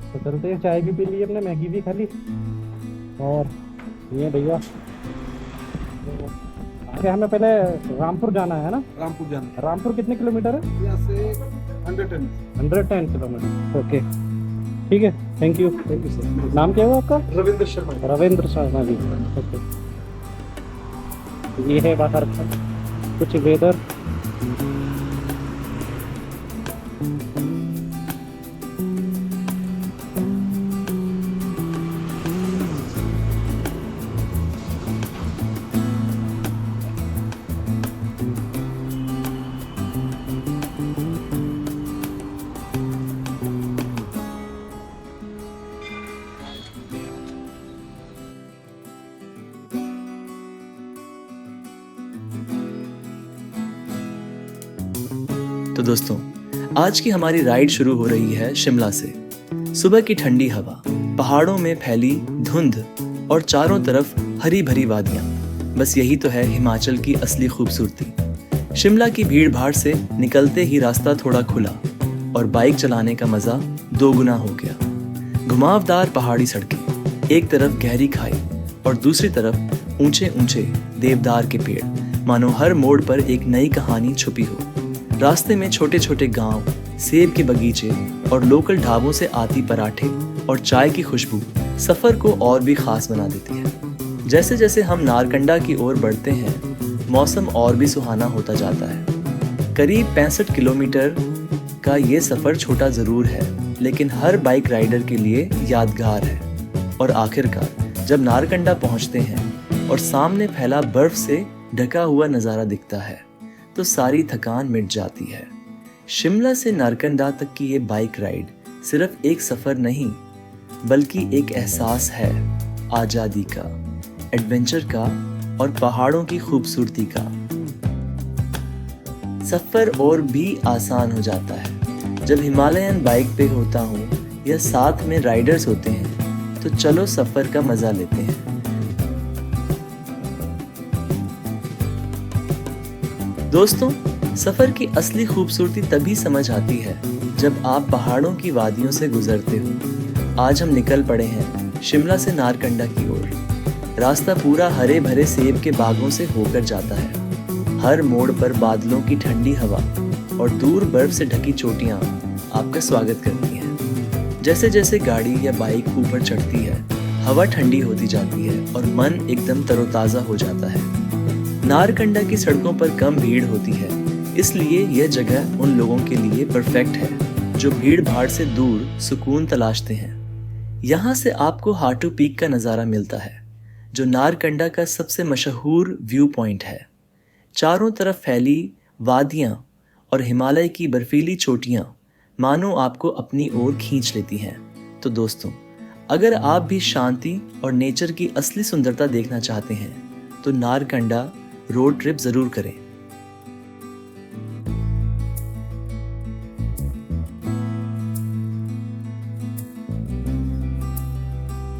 तो चलते हैं, चाय भी पी ली हमने, मैगी भी खा ली। और ये भैया, तो आगे हमें पहले रामपुर जाना है ना। रामपुर जाना रामपुर कितने किलोमीटर है? है यहाँ से 110। 110 किलोमीटर, ओके। ठीक है, thank you. Thank you sir. नाम क्या हुआ आपका? रविंद्र शर्मा। रविंद्र शर्मा जी, ओके। ये है बाहर का कुछ वेदर। तो दोस्तों, आज की हमारी राइड शुरू हो रही है शिमला से। सुबह की ठंडी हवा, पहाड़ों में फैली धुंध और चारों तरफ हरी भरी वादियां, बस यही तो है हिमाचल की असली खूबसूरती। शिमला की भीड़ भाड़ से निकलते ही रास्ता थोड़ा खुला और बाइक चलाने का मजा दोगुना हो गया। घुमावदार पहाड़ी सड़कें, एक तरफ गहरी खाई और दूसरी तरफ ऊंचे ऊंचे देवदार के पेड़, मानो हर मोड़ पर एक नई कहानी छुपी हो। रास्ते में छोटे छोटे गांव, सेब के बगीचे और लोकल ढाबों से आती पराठे और चाय की खुशबू सफर को और भी खास बना देती है। जैसे जैसे हम नारकंडा की ओर बढ़ते हैं, मौसम और भी सुहाना होता जाता है। करीब 65 किलोमीटर का ये सफर छोटा जरूर है, लेकिन हर बाइक राइडर के लिए यादगार है। और आखिरकार जब नारकंडा पहुंचते हैं और सामने फैला बर्फ से ढका हुआ नज़ारा दिखता है, तो सारी थकान मिट जाती है। शिमला से नारकंडा तक की ये बाइक राइड सिर्फ एक सफर नहीं, बल्कि एक एहसास है आज़ादी का, एडवेंचर का और पहाड़ों की खूबसूरती का। सफर और भी आसान हो जाता है जब हिमालयन बाइक पे होता हूँ या साथ में राइडर्स होते हैं। तो चलो सफर का मजा लेते हैं। दोस्तों, सफर की असली खूबसूरती तभी समझ आती है जब आप पहाड़ों की वादियों से गुजरते हो। आज हम निकल पड़े हैं शिमला से नारकंडा की ओर। रास्ता पूरा हरे भरे सेब के बागों से होकर जाता है। हर मोड़ पर बादलों की ठंडी हवा और दूर बर्फ से ढकी चोटियां आपका स्वागत करती हैं। जैसे जैसे गाड़ी या बाइक ऊपर चढ़ती है, हवा ठंडी होती जाती है और मन एकदम तरोताजा हो जाता है। नारकंडा की सड़कों पर कम भीड़ होती है, इसलिए यह जगह उन लोगों के लिए परफेक्ट है जो भीड़ भाड़ से दूर सुकून तलाशते हैं। यहाँ से आपको हाटू पीक का नज़ारा मिलता है, जो नारकंडा का सबसे मशहूर व्यू पॉइंट है। चारों तरफ फैली वादियाँ और हिमालय की बर्फीली चोटियाँ मानो आपको अपनी ओर खींच लेती हैं। तो दोस्तों, अगर आप भी शांति और नेचर की असली सुंदरता देखना चाहते हैं, तो नारकंडा रोड ट्रिप जरूर करें।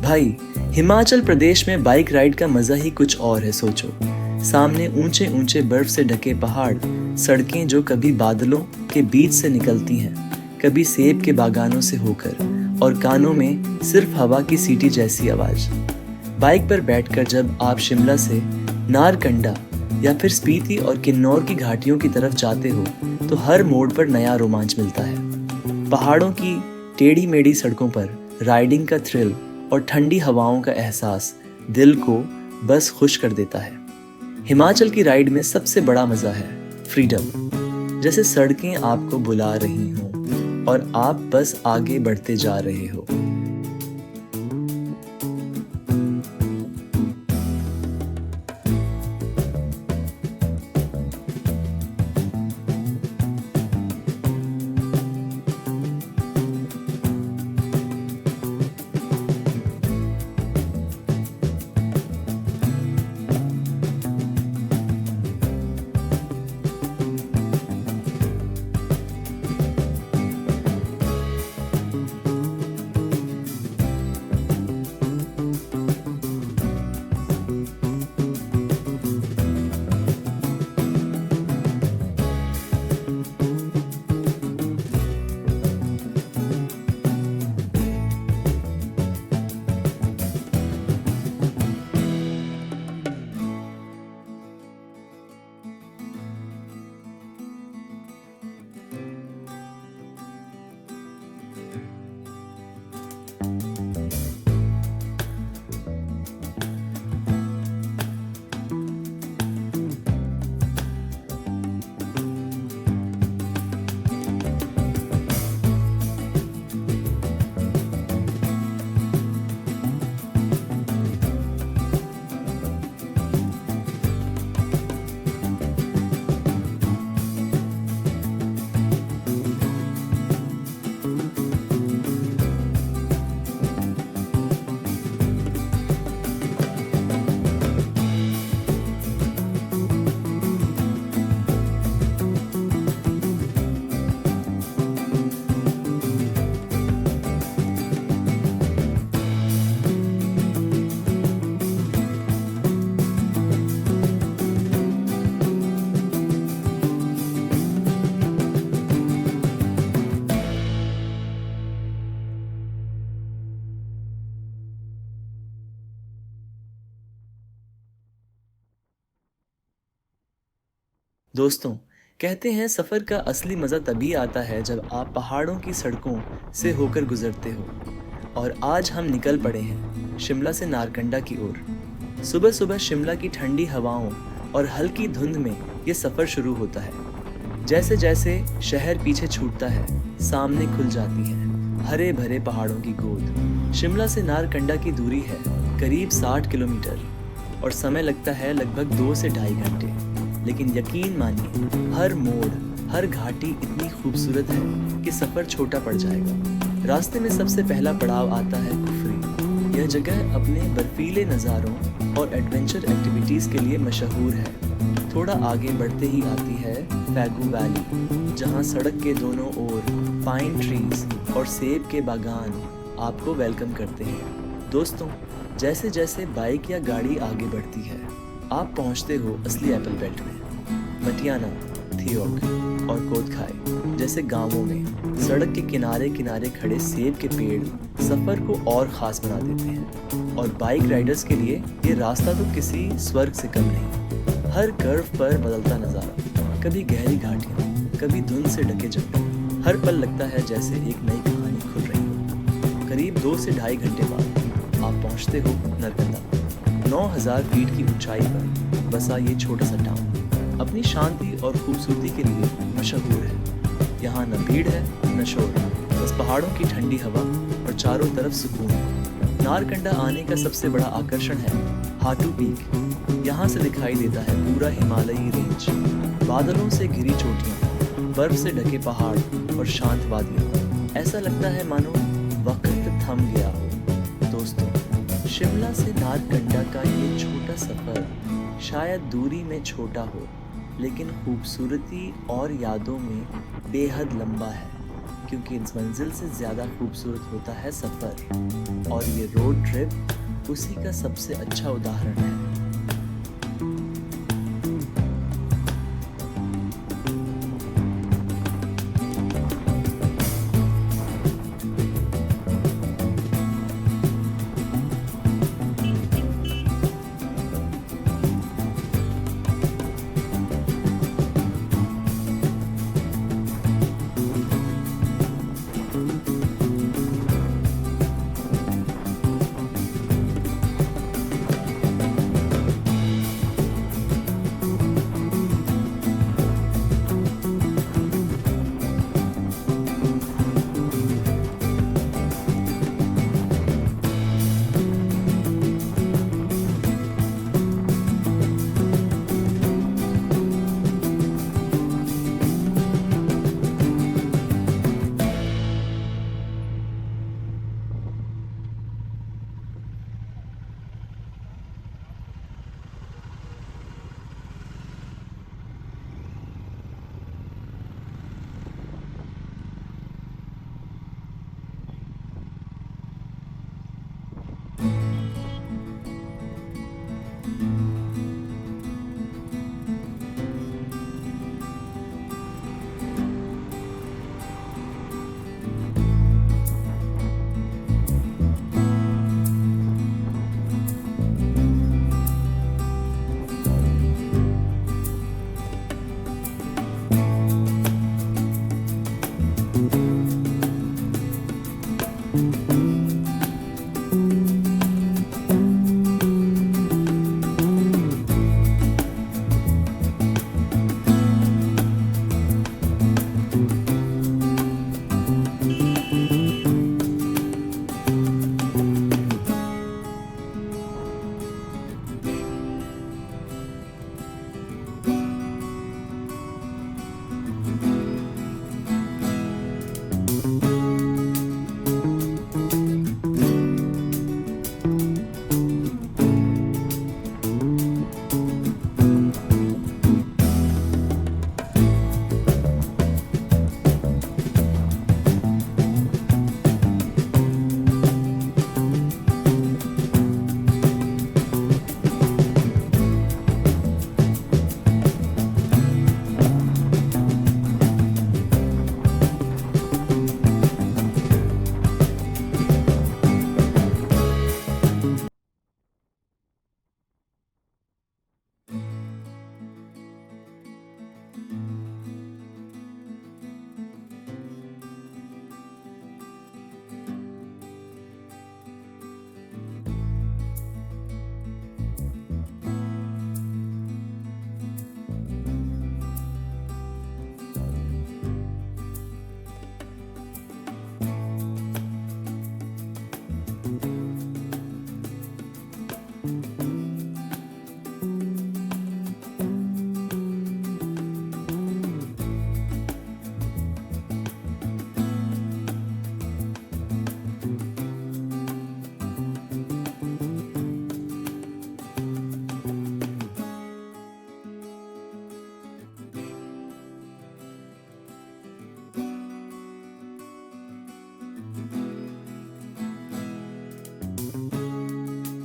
भाई, हिमाचल प्रदेश में बाइक राइड का मजा ही कुछ और है। सोचो, सामने ऊंचे ऊंचे बर्फ से ढके पहाड़, सड़कें जो कभी बादलों के बीच से निकलती हैं, कभी सेब के बागानों से होकर, और कानों में सिर्फ हवा की सीटी जैसी आवाज। बाइक पर बैठकर जब आप शिमला से नारकंडा या फिर स्पीति और किन्नौर की घाटियों की तरफ जाते हो, तो हर मोड़ पर नया रोमांच मिलता है। पहाड़ों की टेढ़ी मेढ़ी सड़कों पर राइडिंग का थ्रिल और ठंडी हवाओं का एहसास दिल को बस खुश कर देता है। हिमाचल की राइड में सबसे बड़ा मजा है फ्रीडम। जैसे सड़कें आपको बुला रही हों और आप बस आगे बढ़ते जा रहे हो। दोस्तों, कहते हैं सफ़र का असली मज़ा तभी आता है जब आप पहाड़ों की सड़कों से होकर गुजरते हो। और आज हम निकल पड़े हैं शिमला से नारकंडा की ओर। सुबह सुबह शिमला की ठंडी हवाओं और हल्की धुंध में ये सफ़र शुरू होता है। जैसे जैसे शहर पीछे छूटता है, सामने खुल जाती है हरे भरे पहाड़ों की गोद। शिमला से नारकंडा की दूरी है करीब 60 किलोमीटर और समय लगता है लगभग 2 से ढाई घंटे। लेकिन यकीन मानिए, हर मोड़, हर घाटी इतनी खूबसूरत है कि सफ़र छोटा पड़ जाएगा। रास्ते में सबसे पहला पड़ाव आता है कुफरी। यह जगह अपने बर्फीले नज़ारों और एडवेंचर एक्टिविटीज़ के लिए मशहूर है। थोड़ा आगे बढ़ते ही आती है फैगू वैली, जहाँ सड़क के दोनों ओर पाइन ट्रीज और सेब के बागान आपको वेलकम करते हैं। दोस्तों, जैसे जैसे बाइक या गाड़ी आगे बढ़ती है, आप पहुंचते हो असली एप्पल बेल्ट में। मटियाना, थियोक और कोटखाई जैसे गांवों में सड़क के किनारे किनारे खड़े सेब के पेड़ सफ़र को और ख़ास बना देते हैं। और बाइक राइडर्स के लिए ये रास्ता तो किसी स्वर्ग से कम नहीं। हर कर्व पर बदलता नज़ारा, कभी गहरी घाटियाँ, कभी धुंध से ढके जंगल। हर पल लगता है जैसे एक नई कहानी खुल रही हो। करीब 2 से ढाई घंटे बाद आप पहुँचते हो नारकंडा। 9000 फीट की ऊंचाई पर बसा ये छोटा सा टाउन अपनी शांति और खूबसूरती के लिए मशहूर है। यहाँ न भीड़ है न शोर, बस पहाड़ों की ठंडी हवा और चारों तरफ सुकून। नारकंडा आने का सबसे बड़ा आकर्षण है हाटू पीक। यहाँ से दिखाई देता है पूरा हिमालयी रेंज, बादलों से घिरी चोटियाँ, बर्फ से ढके पहाड़ और शांत वादियाँ। ऐसा लगता है मानो वक्त थम गया हो। दोस्तों, शिमला से नारकंडा का ये छोटा सफ़र शायद दूरी में छोटा हो, लेकिन खूबसूरती और यादों में बेहद लंबा है, क्योंकि इस मंजिल से ज़्यादा खूबसूरत होता है सफ़र। और ये रोड ट्रिप उसी का सबसे अच्छा उदाहरण है।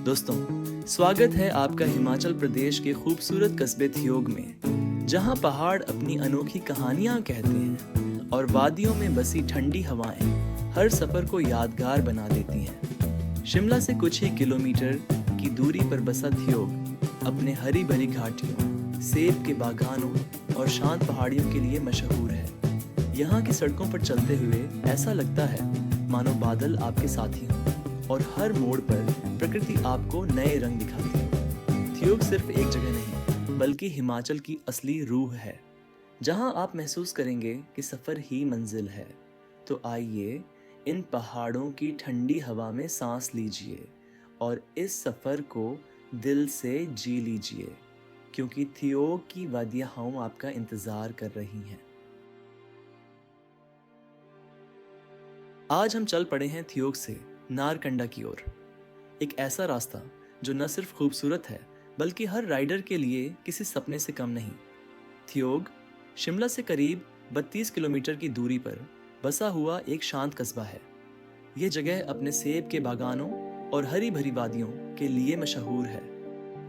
दोस्तों, स्वागत है आपका हिमाचल प्रदेश के खूबसूरत कस्बे थियोग में, जहां पहाड़ अपनी अनोखी कहानियां कहते हैं और वादियों में बसी ठंडी हवाएं हर सफर को यादगार बना देती हैं। शिमला से कुछ ही किलोमीटर की दूरी पर बसा थियोग अपने हरी भरी घाटियों, सेब के बागानों और शांत पहाड़ियों के लिए मशहूर है। यहाँ की सड़कों पर चलते हुए ऐसा लगता है मानो बादल आपके साथी हों और हर मोड़ पर प्रकृति आपको नए रंग दिखाती है। थियोग सिर्फ एक जगह नहीं, बल्कि हिमाचल की असली रूह है, जहां आप महसूस करेंगे कि सफर ही मंजिल है। तो आइए इन पहाड़ों की ठंडी हवा में सांस लीजिए और इस सफर को दिल से जी लीजिए, क्योंकि थियोग की वादियां आपका इंतजार कर रही हैं। आज हम चल पड़े हैं थियोग से नारकंडा की ओर, एक ऐसा रास्ता जो न सिर्फ खूबसूरत है बल्कि हर राइडर के लिए किसी सपने से कम नहीं। थियोग शिमला से करीब 32 किलोमीटर की दूरी पर बसा हुआ एक शांत कस्बा है। यह जगह अपने सेब के बागानों और हरी भरी वादियों के लिए मशहूर है।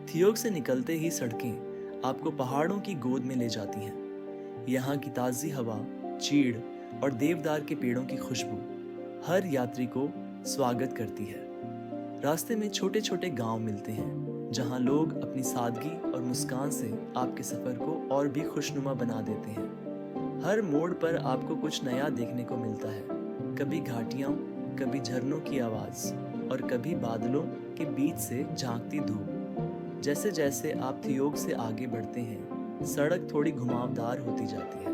थियोग से निकलते ही सड़कें आपको पहाड़ों की गोद में ले जाती हैं। यहाँ की ताज़ी हवा, चीड़ और देवदार के पेड़ों की खुशबू हर यात्री को स्वागत करती है। रास्ते में छोटे छोटे गांव मिलते हैं, जहां लोग अपनी सादगी और मुस्कान से आपके सफर को और भी खुशनुमा बना देते हैं। हर मोड़ पर आपको कुछ नया देखने को मिलता है, कभी घाटियां, कभी झरनों की आवाज और कभी बादलों के बीच से झांकती धूप। जैसे जैसे आप थियोग से आगे बढ़ते हैं, सड़क थोड़ी घुमावदार होती जाती है।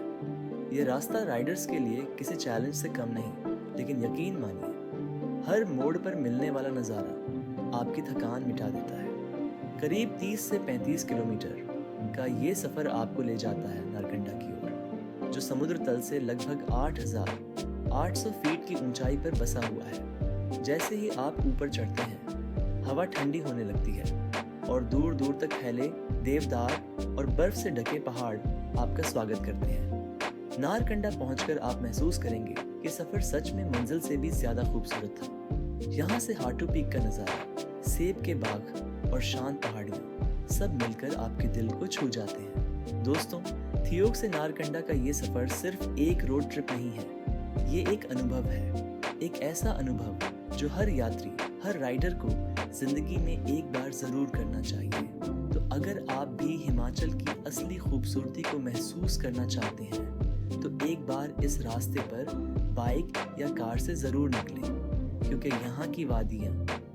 ये रास्ता राइडर्स के लिए किसी चैलेंज से कम नहीं, लेकिन यकीन मानिए, हर मोड़ पर मिलने वाला नज़ारा आपकी थकान मिटा देता है। करीब 30 से 35 किलोमीटर का ये सफ़र आपको ले जाता है नारकंडा की ओर, जो समुद्र तल से लगभग 8,800 फीट की ऊंचाई पर बसा हुआ है। जैसे ही आप ऊपर चढ़ते हैं, हवा ठंडी होने लगती है और दूर दूर तक फैले देवदार और बर्फ से ढके पहाड़ आपका स्वागत करते हैं। नारकंडा पहुंचकर आप महसूस करेंगे कि सफर सच में मंजिल से भी ज्यादा खूबसूरत था। यहाँ से हाटू पीक का नजारा, सेब के बाग और शांत पहाड़ियाँ सब मिलकर आपके दिल को छू जाते हैं। दोस्तों, थियोग से नारकंडा का ये सफर सिर्फ एक रोड ट्रिप नहीं है, ये एक अनुभव है, एक ऐसा अनुभव जो हर यात्री, हर राइडर को जिंदगी में एक बार जरूर करना चाहिए। तो अगर आप भी हिमाचल की असली खूबसूरती को महसूस करना चाहते हैं, तो एक बार इस रास्ते पर बाइक या कार से जरूर निकलें, क्योंकि यहाँ की वादियाँ,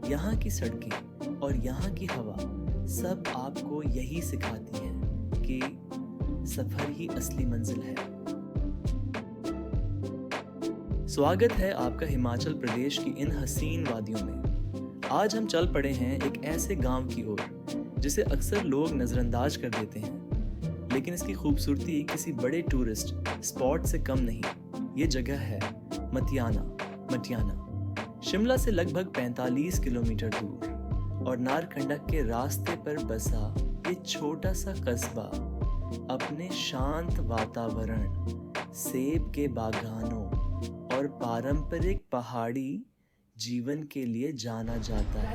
यहाँ की सड़कें और यहाँ की हवा सब आपको यही सिखाती हैं कि सफर ही असली मंजिल है। स्वागत है आपका हिमाचल प्रदेश की इन हसीन वादियों में। आज हम चल पड़े हैं एक ऐसे गांव की ओर जिसे अक्सर लोग नजरअंदाज कर देते हैं, लेकिन इसकी खूबसूरती किसी बड़े टूरिस्ट स्पॉट से कम नहीं। ये जगह है मटियाना, शिमला से लगभग 45 किलोमीटर दूर और नारकंडा के रास्ते पर बसा ये छोटा सा कस्बा अपने शांत वातावरण, सेब के बागानों और पारंपरिक पहाड़ी जीवन के लिए जाना जाता है।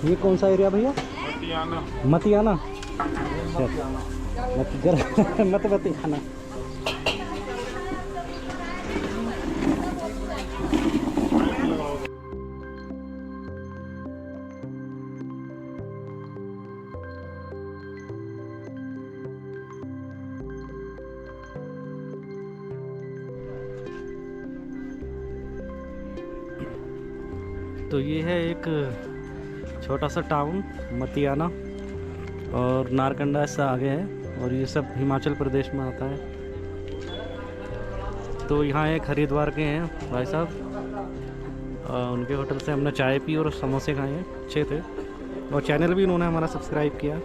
ये कौन सा एरिया भैया? मतियाना। मत मतियाना। तो ये है एक छोटा सा टाउन मतियाना और नारकंडा इससे आगे है और ये सब हिमाचल प्रदेश में आता है। तो यहाँ एक हरिद्वार के हैं भाई साहब, उनके होटल से हमने चाय पी और समोसे खाए हैं, अच्छे थे और चैनल भी उन्होंने हमारा सब्सक्राइब किया।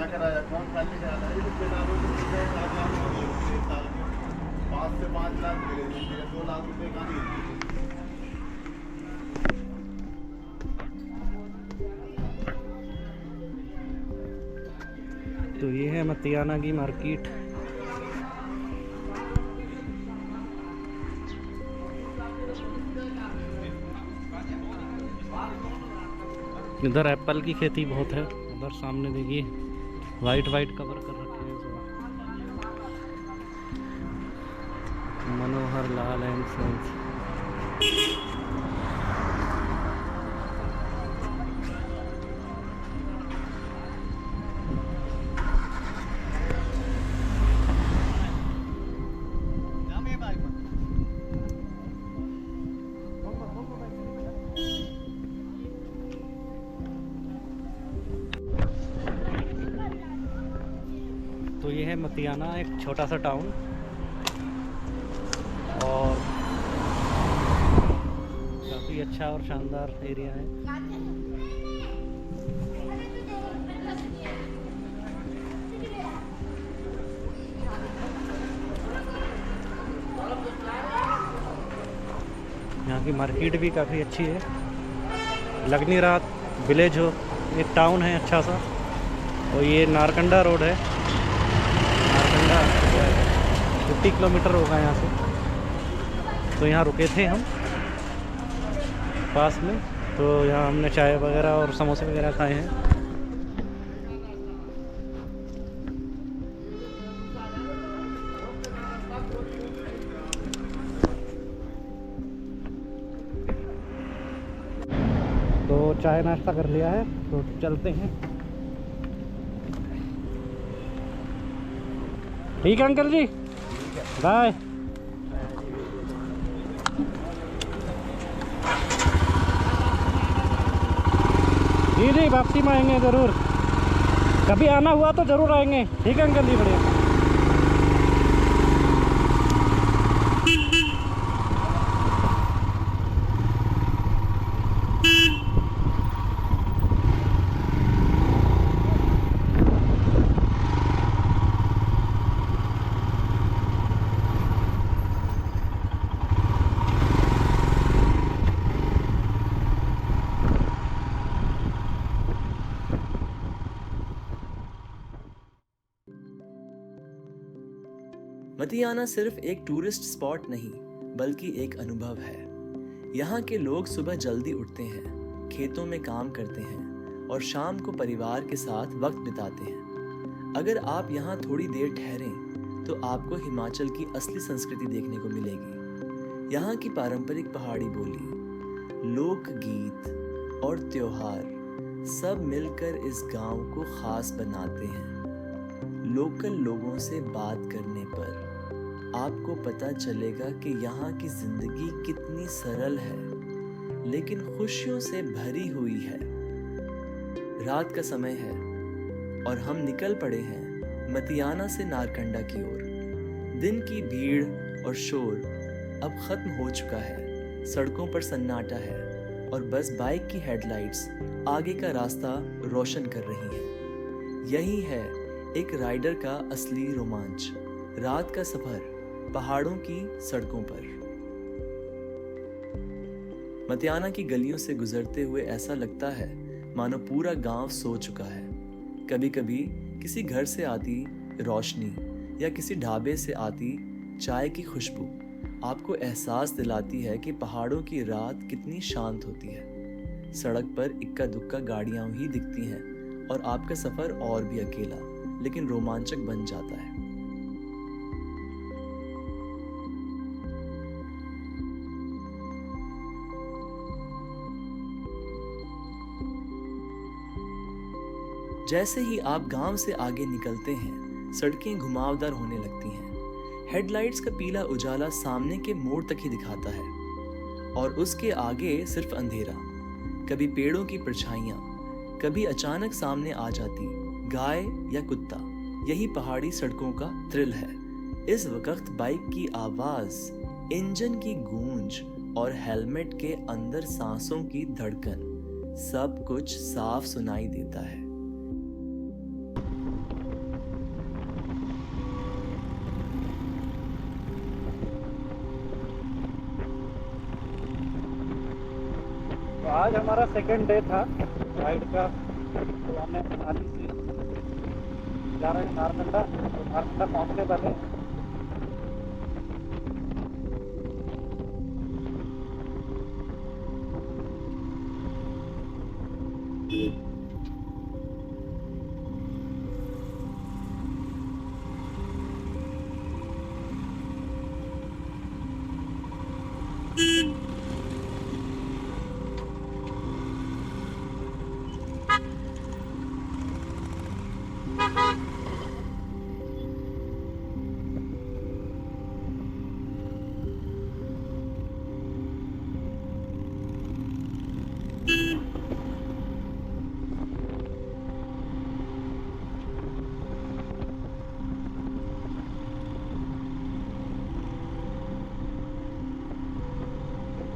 कितना किराया कौन खाली जा रहा है? रिश्तेदारों को मिलते हैं 7 लाख और एक साल में 5 से 5 लाख मिलेंगे, 2 लाख रुपए का नहीं। तो ये है मतियाना की मार्केट। इधर एप्पल की खेती बहुत है। उधर सामने देखिए वाइट कवर कर रखे हैं सब। Manohar Lal and sons. तो ये है मतियाना, एक छोटा सा टाउन, और काफ़ी अच्छा और शानदार एरिया है। यहाँ की मार्केट भी काफ़ी अच्छी है। लग नहीं रहा विलेज हो, एक टाउन है अच्छा सा। और ये नारकंडा रोड है। 50 किलोमीटर होगा यहाँ से। तो यहाँ रुके थे हम पास में, तो यहाँ हमने चाय वगैरह और समोसे वगैरह खाए हैं। तो चाय नाश्ता कर लिया है, तो चलते हैं। ठीक है अंकल जी, बाय। जी वापसी में आएंगे ज़रूर, कभी आना हुआ तो ज़रूर आएंगे। ठीक है अंकल जी, बढ़िया। मतियाना सिर्फ एक टूरिस्ट स्पॉट नहीं, बल्कि एक अनुभव है। यहाँ के लोग सुबह जल्दी उठते हैं, खेतों में काम करते हैं और शाम को परिवार के साथ वक्त बिताते हैं। अगर आप यहाँ थोड़ी देर ठहरें, तो आपको हिमाचल की असली संस्कृति देखने को मिलेगी। यहाँ की पारंपरिक पहाड़ी बोली, लोकगीत और त्योहार सब मिलकर इस गांव को खास बनाते हैं। लोकल लोगों से बात करने पर आपको पता चलेगा कि यहाँ की जिंदगी कितनी सरल है, लेकिन खुशियों से भरी हुई है। रात का समय है और हम निकल पड़े हैं मतियाना से नारकंडा की ओर। दिन की भीड़ और शोर अब खत्म हो चुका है। सड़कों पर सन्नाटा है और बस बाइक की हेडलाइट्स आगे का रास्ता रोशन कर रही हैं। यही है एक राइडर का असली रोमांच, रात का सफर पहाड़ों की सड़कों पर। मतियाना की गलियों से गुजरते हुए ऐसा लगता है मानो पूरा गांव सो चुका है। कभी कभी किसी घर से आती रोशनी या किसी ढाबे से आती चाय की खुशबू आपको एहसास दिलाती है कि पहाड़ों की रात कितनी शांत होती है। सड़क पर इक्का दुक्का गाड़ियां ही दिखती हैं और आपका सफर और भी अकेला लेकिन रोमांचक बन जाता है। जैसे ही आप गांव से आगे निकलते हैं, सड़कें घुमावदार होने लगती हैं। हेडलाइट्स का पीला उजाला सामने के मोड़ तक ही दिखाता है और उसके आगे सिर्फ अंधेरा। कभी पेड़ों की परछाइयां, कभी अचानक सामने आ जाती गाय या कुत्ता। यही पहाड़ी सड़कों का थ्रिल है। इस वक्त बाइक की आवाज, इंजन की गूंज और हेलमेट के अंदर सांसों की धड़कन, सब कुछ साफ सुनाई देता है। आज हमारा सेकंड डे था राइड का। तो हमने मनाली से जा रहे हैं नारकंडा, तो नारकंडा पहुँचने वाले हैं।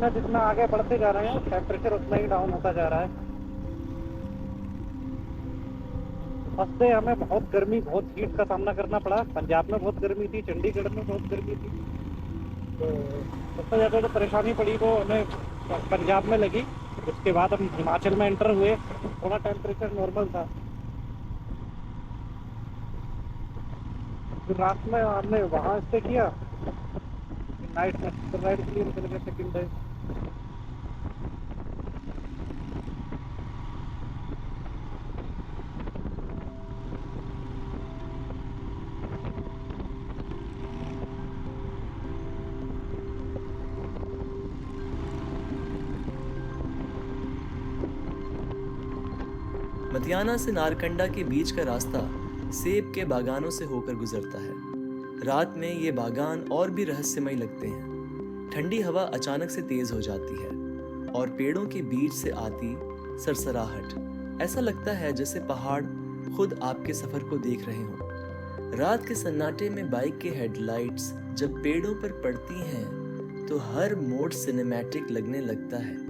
जितना आगे बढ़ते जा रहे हैं टेम्परेचर उतना ही डाउन होता जा रहा है। फर्स्ट डे हमें बहुत गर्मी, बहुत हीट का सामना करना पड़ा। पंजाब में बहुत गर्मी थी, चंडीगढ़ में बहुत गर्मी थी। तो सबसे ज़्यादा जो परेशानी पड़ी वो हमें पंजाब में लगी। उसके बाद हम हिमाचल में एंटर हुए, थोड़ा टेम्परेचर नॉर्मल था। फिर रात में हमने वहाँ स्टे किया, नाइट में तो राइड के लिए निकल गए सेकेंड डे। मतियाना से नारकंडा के बीच का रास्ता सेब के बागानों से होकर गुजरता है। रात में ये बागान और भी रहस्यमय लगते हैं। ठंडी हवा अचानक से तेज हो जाती है और पेड़ों के बीच से आती सरसराहट, ऐसा लगता है जैसे पहाड़ खुद आपके सफर को देख रहे हों। रात के सन्नाटे में बाइक के हेडलाइट्स जब पेड़ों पर पड़ती हैं तो हर मोड़ सिनेमैटिक लगने लगता है।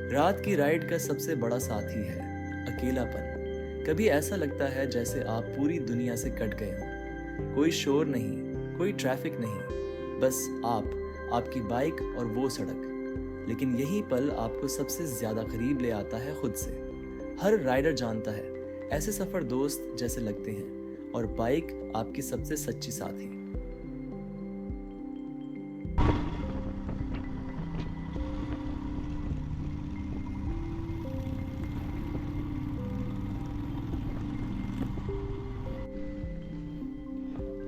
रात की राइड का सबसे बड़ा साथी है अकेलापन। कभी ऐसा लगता है जैसे आप पूरी दुनिया से कट गए हों। कोई शोर नहीं, कोई ट्रैफिक नहीं, बस आप, आपकी बाइक और वो सड़क। लेकिन यही पल आपको सबसे ज्यादा करीब ले आता है खुद से। हर राइडर जानता है ऐसे सफर दोस्त जैसे लगते हैं और बाइक आपकी सबसे सच्ची साथी।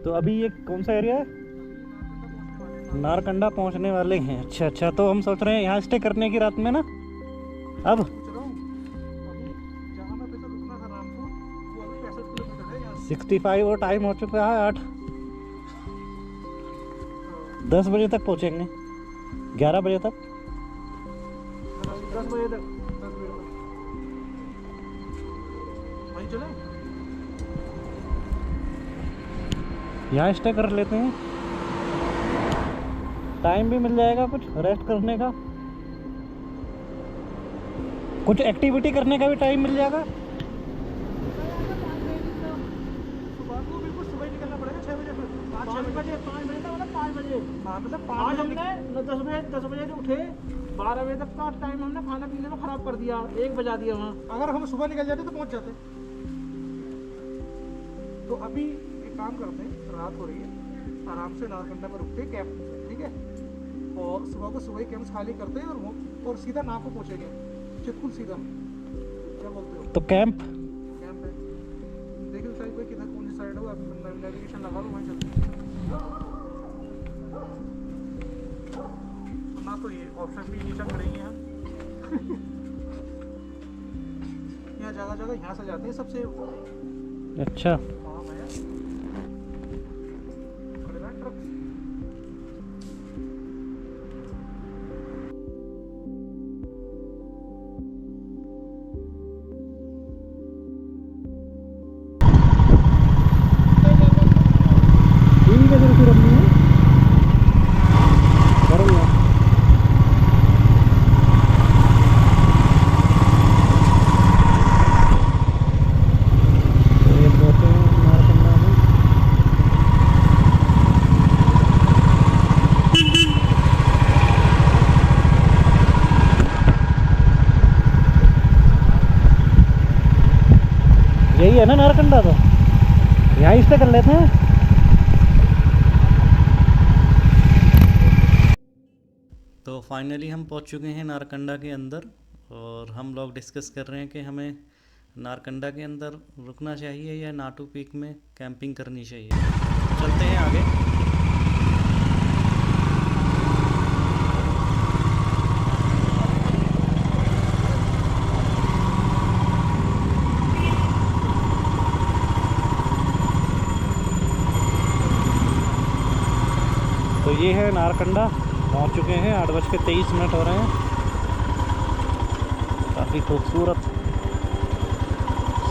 तो अभी ये कौन सा एरिया है? नारकंडा पहुंचने वाले हैं। अच्छा अच्छा, तो हम सोच रहे हैं यहाँ स्टे करने की रात में ना। अब 65 और टाइम हो चुका है 8। 10 बजे तक पहुंचेंगे, 11 बजे तक। 10 बजे तक वहीं चले। यहाँ स्टे कर लेते हैं, टाइम भी मिल जाएगा कुछ रेस्ट करने का, कुछ एक्टिविटी करने का भी टाइम मिल जाएगा। सुबह को बिल्कुल सुबह ही निकलना पड़ेगा 6 बजे। 5 बजे मतलब 5 बजे। हाँ मतलब आज हमने 10 बजे उठे, 12 बजे तक का टाइम हमने खाना पीने में खराब कर दिया, 1 बजा दिया वहाँ। अगर हम सुबह निकल जाते तो पहुँच जाते। तो अभी एक काम करते हैं, रात हो रही है, आराम से नारकंडा पर रुकते हैं कैंप, ठीक है? और सुबह को सुबह ही कैंप्स खाली करते हैं और सीधा नाव को पहुँचेंगे, चितकुल सीधा। क्या बोलते हो? तो कैंप है, देखिए साइड पे किधर कौन सी साइड है, नेविगेशन लगा लो, वहाँ चलते हैं। ना तो ये ऑप्शन भी नीचे करेंगे हम। यहाँ जगह यहाँ से जाते हैं सबसे। अच्छा, हाँ भैया, ट्रक। यही है ना नारकंडा, तो यहाँ स्टे कर लेते हैं। तो फाइनली हम पहुँच चुके हैं नारकंडा के अंदर, और हम लोग डिस्कस कर रहे हैं कि हमें नारकंडा के अंदर रुकना चाहिए या नाटू पीक में कैंपिंग करनी चाहिए। चलते हैं आगे। तो ये है नारकंडा, पहुंच चुके हैं। 8:23 हो रहे हैं। काफ़ी खूबसूरत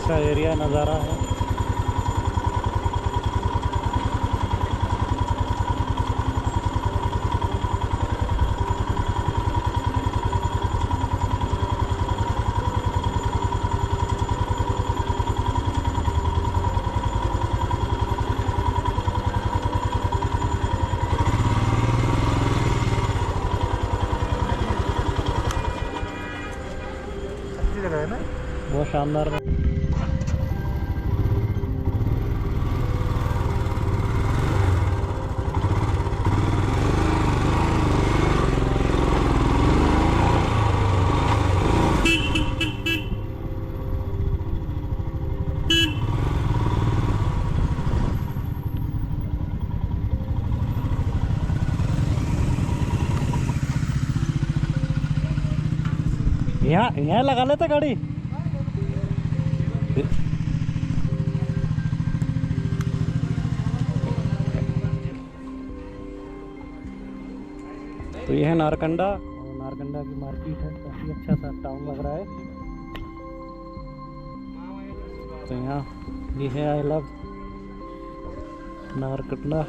सा एरिया नज़ारा है। अच्छी जगह है ना। बहुत शानदार है। यहाँ लगा लेते गाड़ी। तो ये है नारकंडा, और नारकंडा की मार्केट है। काफ़ी अच्छा सा टाउन लग रहा है। तो यहाँ ये है आई लव नारकंडा।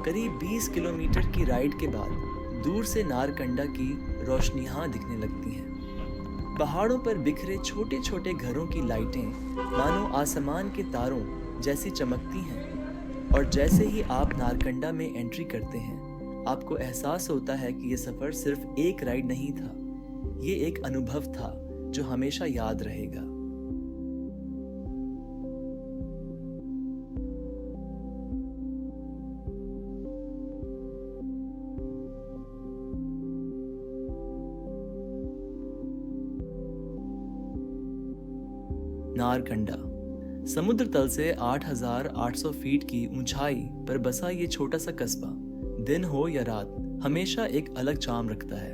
करीब 20 किलोमीटर की राइड के बाद दूर से नारकंडा की रोशनियां दिखने लगती हैं। पहाड़ों पर बिखरे छोटे छोटे घरों की लाइटें मानो आसमान के तारों जैसी चमकती हैं। और जैसे ही आप नारकंडा में एंट्री करते हैं, आपको एहसास होता है कि ये सफ़र सिर्फ एक राइड नहीं था, ये एक अनुभव था जो हमेशा याद रहेगा। नारकंडा समुद्र तल से 8,800 फीट की ऊंचाई पर बसा ये छोटा सा कस्बा दिन हो या रात हमेशा एक अलग चार्म रखता है।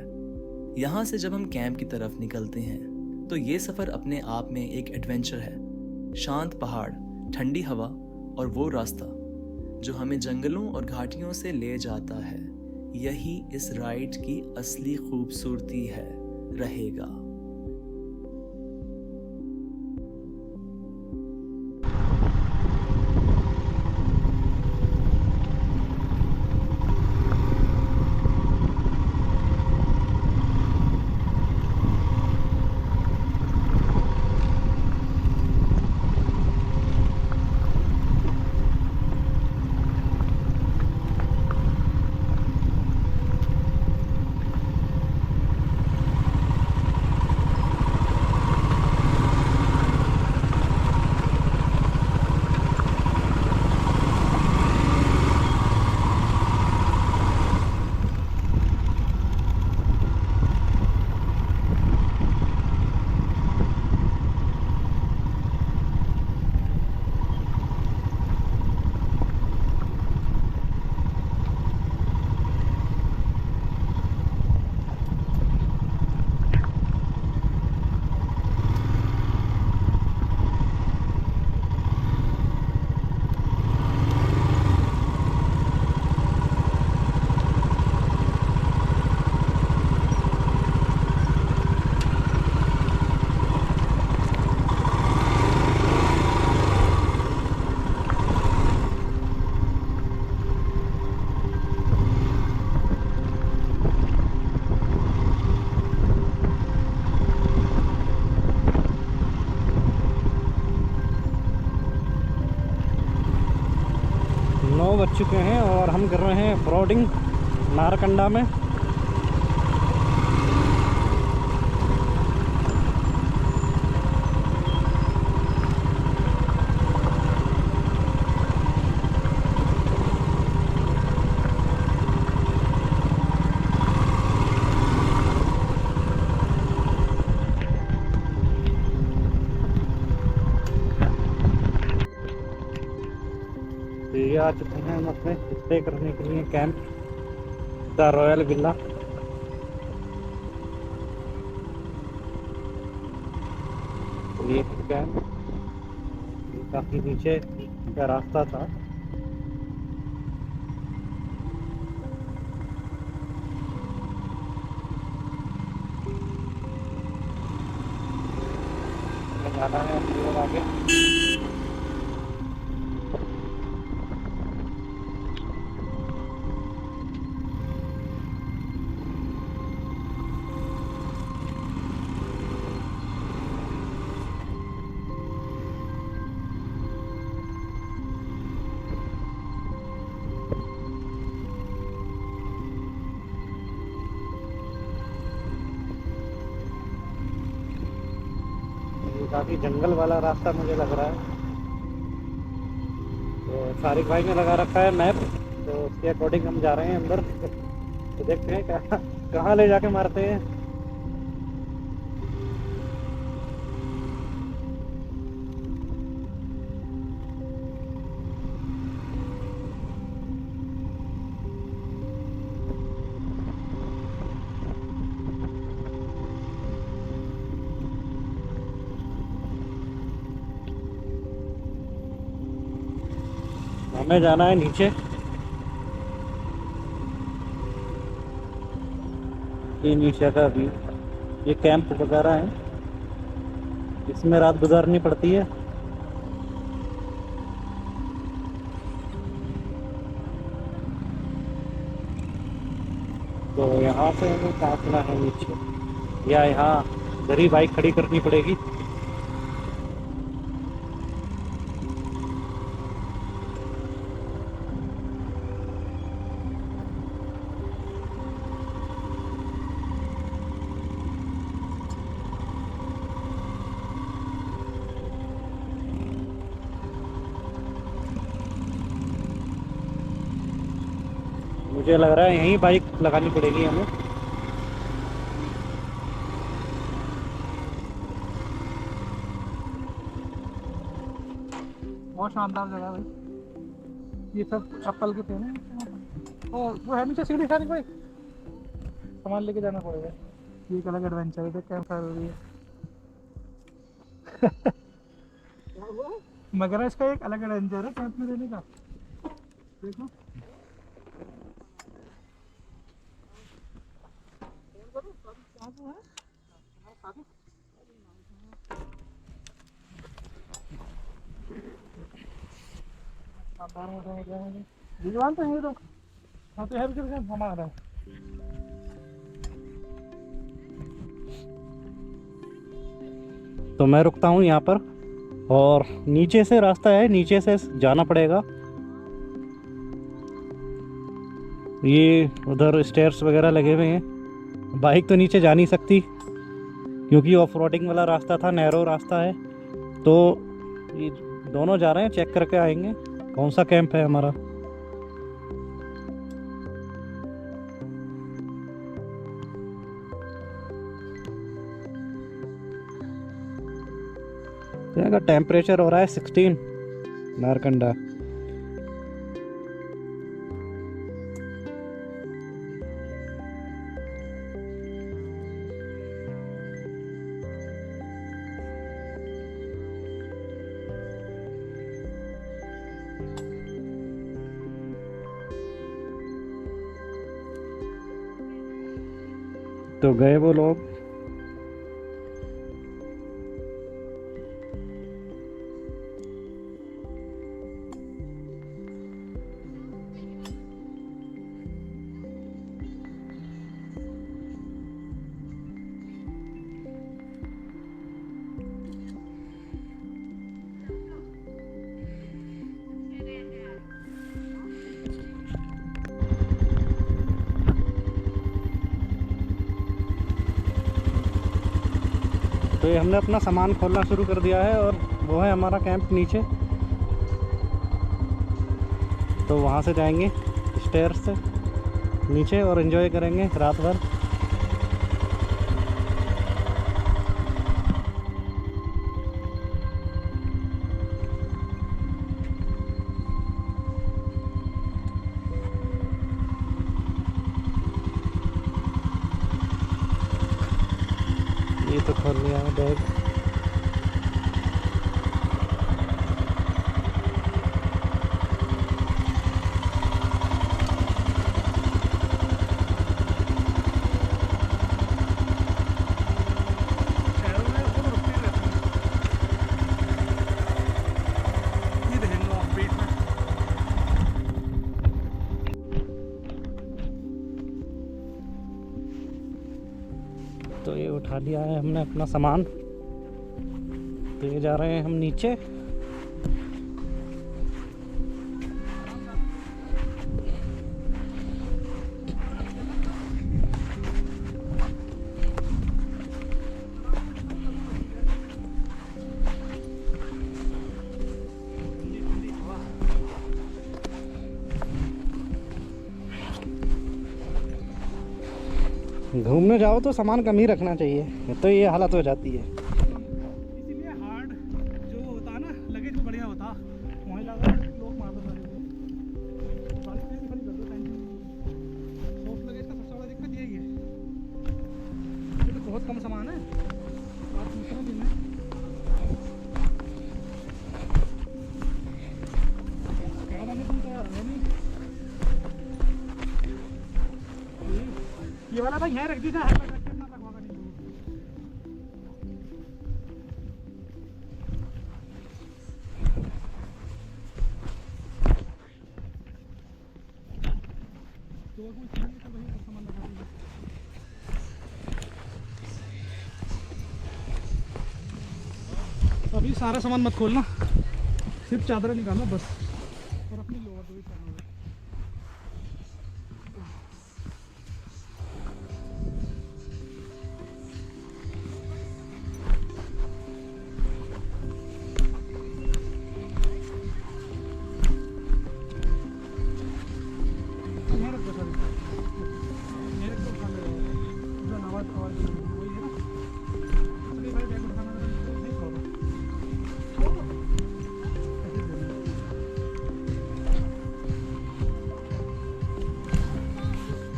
यहाँ से जब हम कैंप की तरफ निकलते हैं तो ये सफ़र अपने आप में एक एडवेंचर है। शांत पहाड़, ठंडी हवा और वो रास्ता जो हमें जंगलों और घाटियों से ले जाता है, यही इस राइड की असली खूबसूरती है रहेगा। बज चुके हैं और हम कर रहे हैं ब्रॉडिंग नारकंडा में। आ चुके हैं हम अपने स्टे करने के लिए कैंप द रॉयल विला। ये कैंप काफी नीचे का रास्ता था। जाना है और आगे। काफी जंगल वाला रास्ता मुझे लग रहा है। तो सारिक भाई ने लगा रखा है मैप, तो उसके अकॉर्डिंग हम जा रहे हैं अंदर। तो देखते हैं कहाँ ले जाके मारते हैं। हमें जाना है नीचे। ये नीचे का व्यू, ये कैंप वगैरह है, इसमें रात गुजारनी पड़ती है। तो यहाँ से हमें पहुँचना है नीचे, या यहाँ इधर ही बाइक खड़ी करनी पड़ेगी। मुझे लग रहा है यहीं बाइक लगानी पड़ेगी हमें। बहुत शानदार जगह है भाई। ये सब चप्पल के पेन है। और वो है नीचे सीढ़ी खाने कोई सामान लेके जाना पड़ेगा। ये एक अलग एडवेंचर है। कैंप फायर हो रही है। मगर इसका एक अलग एडवेंचर है कैंप में रहने का। देखो विद्वान तो है। तो हाँ तो है हमारा। तो मैं रुकता हूँ यहाँ पर, और नीचे से रास्ता है, नीचे से जाना पड़ेगा। ये उधर स्टेयर्स वगैरह लगे हुए हैं। बाइक तो नीचे जा नहीं सकती क्योंकि ऑफ रोडिंग वाला रास्ता था, नैरो रास्ता है। तो ये दोनों जा रहे हैं, चेक करके आएंगे कौन सा कैंप है हमारा। तो यहाँ का टेम्परेचर हो रहा है 16 नारकंडा। तो गए वो लोग। तो ये हमने अपना सामान खोलना शुरू कर दिया है, और वो है हमारा कैंप नीचे। तो वहाँ से जाएंगे स्टेयर्स से नीचे और एंजॉय करेंगे रात भर। ये तो खोल लिया है बैग। तो ये उठा लिया है हमने अपना सामान। तो ये जा रहे हैं हम नीचे। घूमने जाओ तो सामान कम ही रखना चाहिए, तो ये हालत हो जाती है। इसीलिए हार्ड जो होता है ना लगेज वो बढ़िया होता, वहीं लगा लोग मार दो सारे सॉफ्ट लगेज का सबसे बड़ा दिक्कत यही है, ये तो बहुत कम सामान है। आप दूसरा दिन है क्या बनाने तुम तैयार है नहीं, ये वाला भाई यहाँ रख दीजिए, हेलमेट रख के अपना लगवागा नहीं। तो कोई चाहिए तो वही सामान लगा दीजिए। अभी सारा सामान मत खोलना, सिर्फ चादर निकालना बस, और अपनी लोअर दो ही पहनोगे।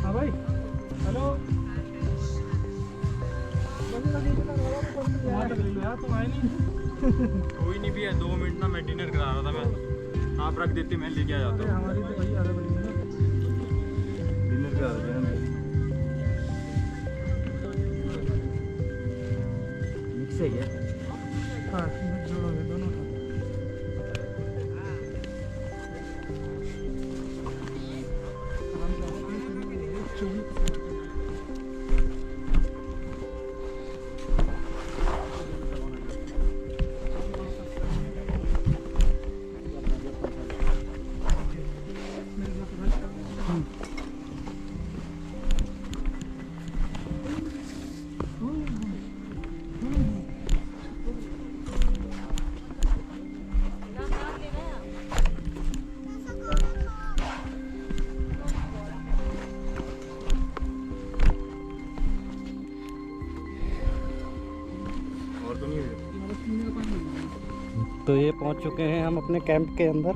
हाँ भाई, हेलो। तुम आए नहीं? कोई नहीं भी है, 2 मिनट ना, मैं डिनर करा रहा था। मैं आप रख देते, मैं लेके आ जाता हूँ। हमारी तो भाई आधा बनी है ना। डिनर करा देते हैं। मिक्स है क्या? हाँ जोड़ोगे दोनों। और तो नहीं है। तो ये पहुंच चुके हैं हम अपने कैंप के अंदर।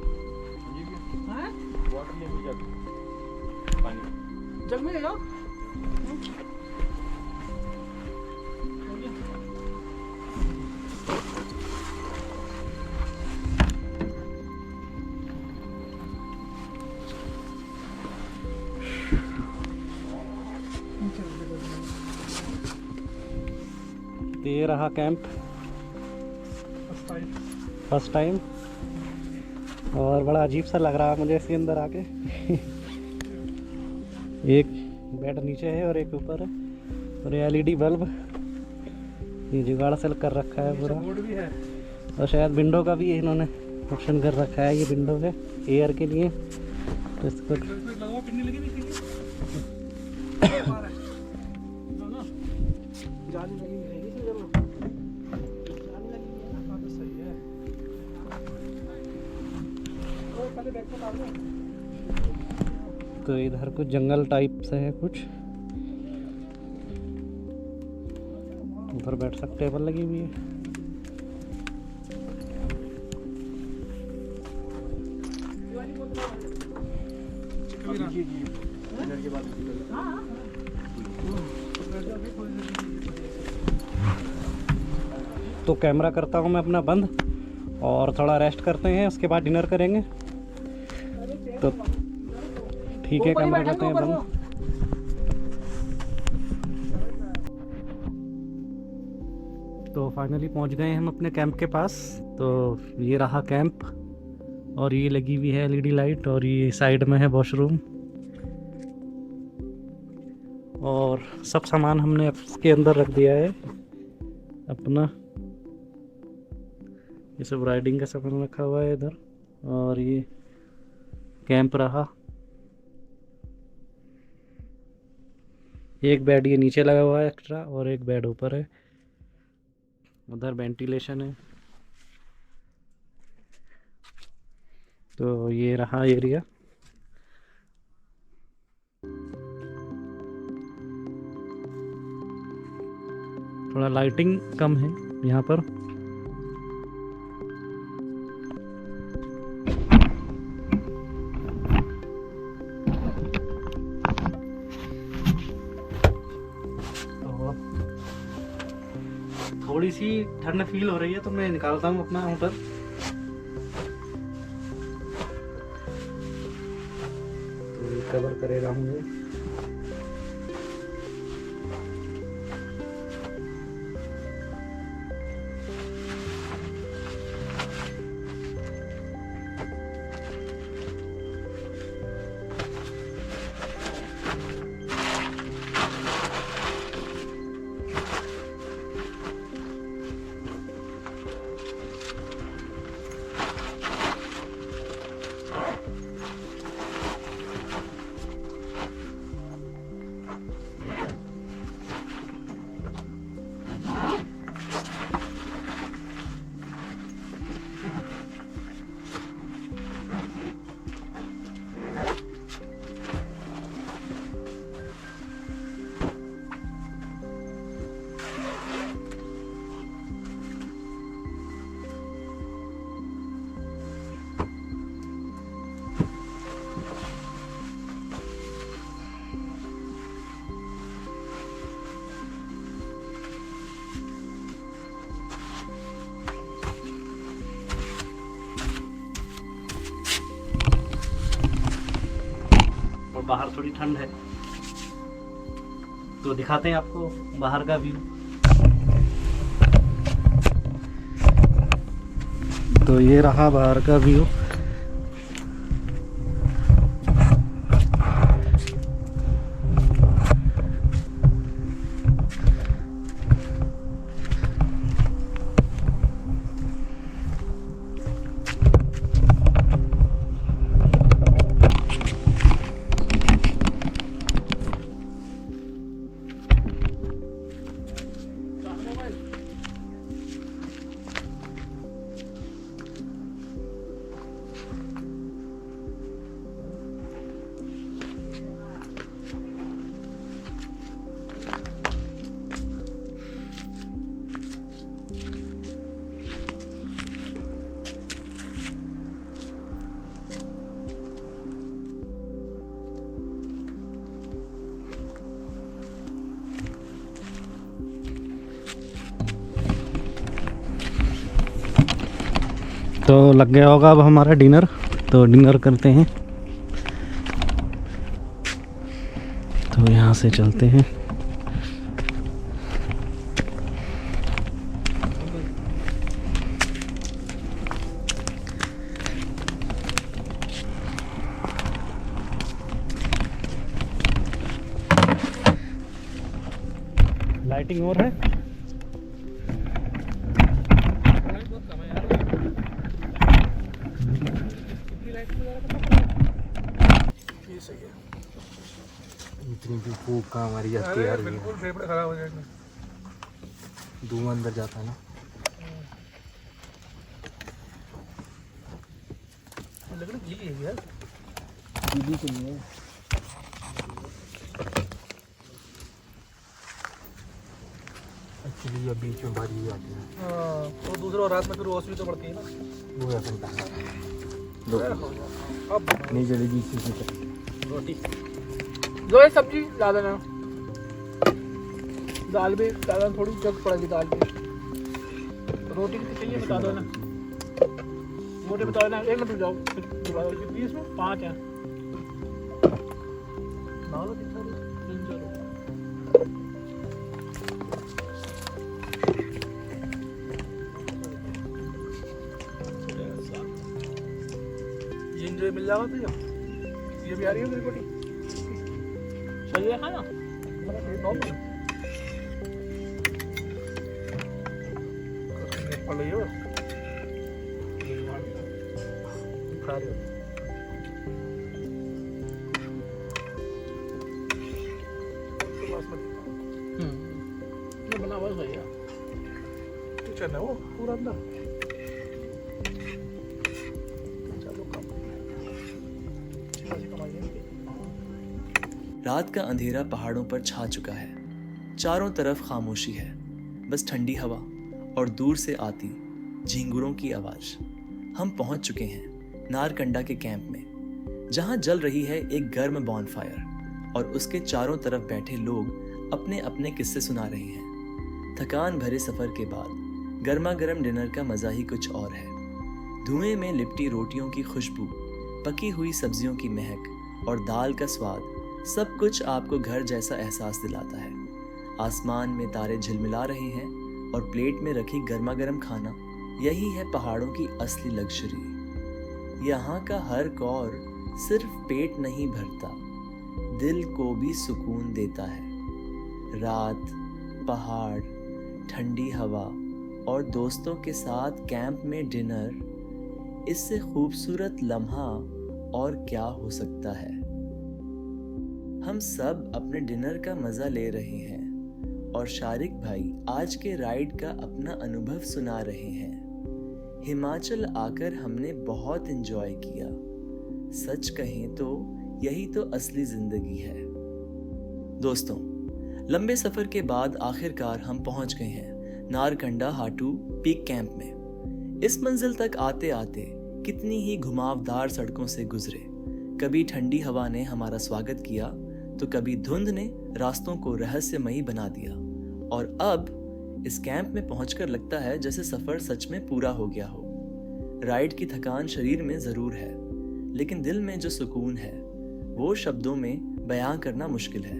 वाटर ले लीजिए पानी। जग में जाओ। तो ये रहा कैंप फर्स्ट टाइम, और बड़ा अजीब सा लग रहा है मुझे इसके अंदर आके। एक बेड नीचे है और एक ऊपर है, और ये LED बल्ब ये जुगाड़ से कर रखा है पूरा। बोर्ड भी है। और शायद विंडो का भी इन्होंने ऑप्शन कर रखा है, ये विंडो है एयर के लिए। तो इसको लगाओ, पिन्नी लगी नहीं थी। जाली लगी है इसमें, जरूर जाली लगी है ना। हाँ तो सही है। और पहले बैग को डाल दो। तो इधर कुछ जंगल टाइप से है कुछ, उधर बैठ सकते, टेबल लगी हुई है। डिनर के बाद हाँ तो कैमरा करता हूँ मैं अपना बंद और थोड़ा रेस्ट करते हैं, उसके बाद डिनर करेंगे। तो ठीक है, कैमरा करते हैं बंद। तो फाइनली पहुंच गए हम अपने कैंप के पास। तो ये रहा कैंप और ये लगी हुई है एलईडी लाइट और ये साइड में है वॉशरूम और सब सामान हमने इसके अंदर रख दिया है अपना। ये सब राइडिंग का सामान रखा हुआ है इधर और ये कैंप रहा। एक बेड ये नीचे लगा हुआ है एक्स्ट्रा और एक बेड ऊपर है। उधर वेंटिलेशन है। तो ये रहा एरिया। थोड़ा लाइटिंग कम है यहाँ पर। थोड़ी सी ठंड फील हो रही है तो मैं निकालता हूँ अपना होटल। तो ये कवर करेगा मुझे। बाहर थोड़ी ठंड है तो दिखाते हैं आपको बाहर का व्यू। तो ये रहा बाहर का व्यू। तो लग गया होगा अब हमारा डिनर। तो डिनर करते हैं। तो यहाँ से चलते हैं। लाइटिंग और है। इतनी भी फूक कहाँ मारी जाती है यार। बिल्कुल फेफड़े खराब हो जाएंगे। धुआं अंदर जाता है ना। लकड़ी गीली है यार। गीली तो नहीं है। एक्चुअली ये बीच में बारी भी आती है। हाँ, तो दूसरा रात में फिर रोशनी तो पड़ती है ना। वो ऐसा होता है। अब नहीं जलेगी इसी से रोटी जो है सब्जी ला देना। दाल भी ज़्यादा थोड़ी जग पड़ेगी दाल भी। रोटी कितनी चाहिए बता दो ना, मोटे बता देना। 1 मिनट रुक जाओ, फिर दोबारा कितनी है इसमें? 5 है। डालो कितना चलो जिंजर मिल जाएगा तुझे। ये भी आ रही है तेरी रोटी, सही है खाना। पड़ रही हो खा रही हो। ये बना हुआ सही है, किचन है वो पूरा अंदर। चलो रात का अंधेरा पहाड़ों पर छा चुका है। चारों तरफ खामोशी है, बस ठंडी हवा और दूर से आती झींगुरों की आवाज। हम पहुंच चुके हैं नारकंडा के कैंप में, जहां जल रही है एक गर्म बॉनफायर और उसके चारों तरफ बैठे लोग अपने अपने किस्से सुना रहे हैं। थकान भरे सफर के बाद गर्मा गर्म डिनर का मजा ही कुछ और है। धुएं में लिपटी रोटियों की खुशबू, पकी हुई सब्जियों की महक और दाल का स्वाद, सब कुछ आपको घर जैसा एहसास दिलाता है। आसमान में तारे झिलमिला रहे हैं और प्लेट में रखी गर्मा गर्म खाना, यही है पहाड़ों की असली लग्जरी। यहाँ का हर कौर सिर्फ पेट नहीं भरता, दिल को भी सुकून देता है। रात, पहाड़, ठंडी हवा और दोस्तों के साथ कैंप में डिनर, इससे खूबसूरत लम्हा और क्या हो सकता है। हम सब अपने डिनर का मजा ले रहे हैं और शारिक भाई आज के राइड का अपना अनुभव सुना रहे हैं। हिमाचल आकर हमने बहुत एंजॉय किया। सच कहें तो यही तो असली जिंदगी है। दोस्तों, लंबे सफर के बाद आखिरकार हम पहुंच गए हैं नारकंडा हाटू पीक कैंप में। इस मंजिल तक आते आते कितनी ही घुमावदार सड़कों से गुजरे। कभी ठंडी हवा ने हमारा स्वागत किया तो कभी धुंध ने रास्तों को रहस्यमयी बना दिया, और अब इस कैंप में पहुंचकर लगता है जैसे सफर सच में पूरा हो गया हो। राइड की थकान शरीर में जरूर है, लेकिन दिल में जो सुकून है वो शब्दों में बयां करना मुश्किल है।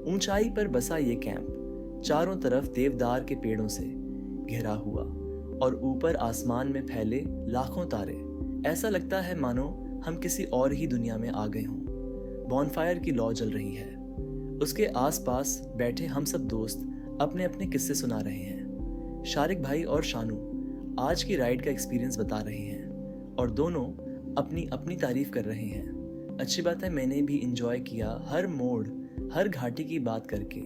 ऊंचाई पर बसा ये कैंप चारों तरफ देवदार के पेड़ों से घिरा हुआ और ऊपर आसमान में फैले लाखों तारे। ऐसा लगता है मानो हम किसी और ही दुनिया में आ गए हों। बॉनफायर की लौ जल रही है, उसके आसपास बैठे हम सब दोस्त अपने अपने किस्से सुना रहे हैं। शारिक भाई और शानू आज की राइड का एक्सपीरियंस बता रहे हैं और दोनों अपनी अपनी तारीफ कर रहे हैं। अच्छी बात है, मैंने भी इंजॉय किया। हर मोड़, हर घाटी की बात करके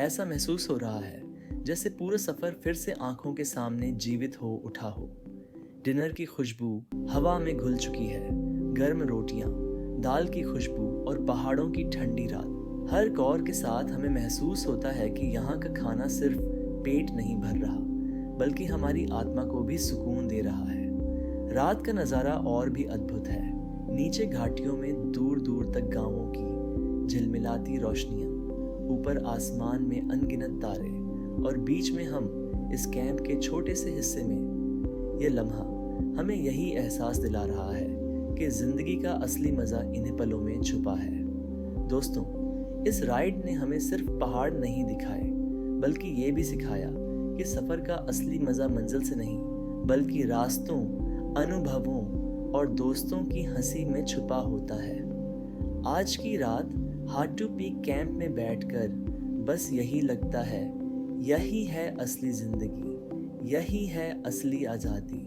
ऐसा महसूस हो रहा है जैसे पूरा सफर फिर से आंखों के सामने जीवित हो उठा हो। डिनर की खुशबू हवा में घुल चुकी है, गर्म रोटियां, दाल की खुशबू और पहाड़ों की ठंडी रात। हर कौर के साथ हमें महसूस होता है कि यहाँ का खाना सिर्फ पेट नहीं भर रहा, बल्कि हमारी आत्मा को भी सुकून दे रहा है। रात का नज़ारा और भी अद्भुत है। नीचे घाटियों में दूर दूर तक गांवों की झिलमिलाती रोशनियां, ऊपर आसमान में अनगिनत तारे और बीच में हम इस कैंप के छोटे से हिस्से में। ये लम्हा हमें यही एहसास दिला रहा है कि जिंदगी का असली मज़ा इन्हीं पलों में छुपा है। दोस्तों, इस राइड ने हमें सिर्फ पहाड़ नहीं दिखाए, बल्कि ये भी सिखाया कि सफ़र का असली मज़ा मंजिल से नहीं, बल्कि रास्तों, अनुभवों और दोस्तों की हंसी में छुपा होता है। आज की रात हाटू पीक कैंप में बैठकर बस यही लगता है, यही है असली ज़िंदगी, यही है असली आज़ादी।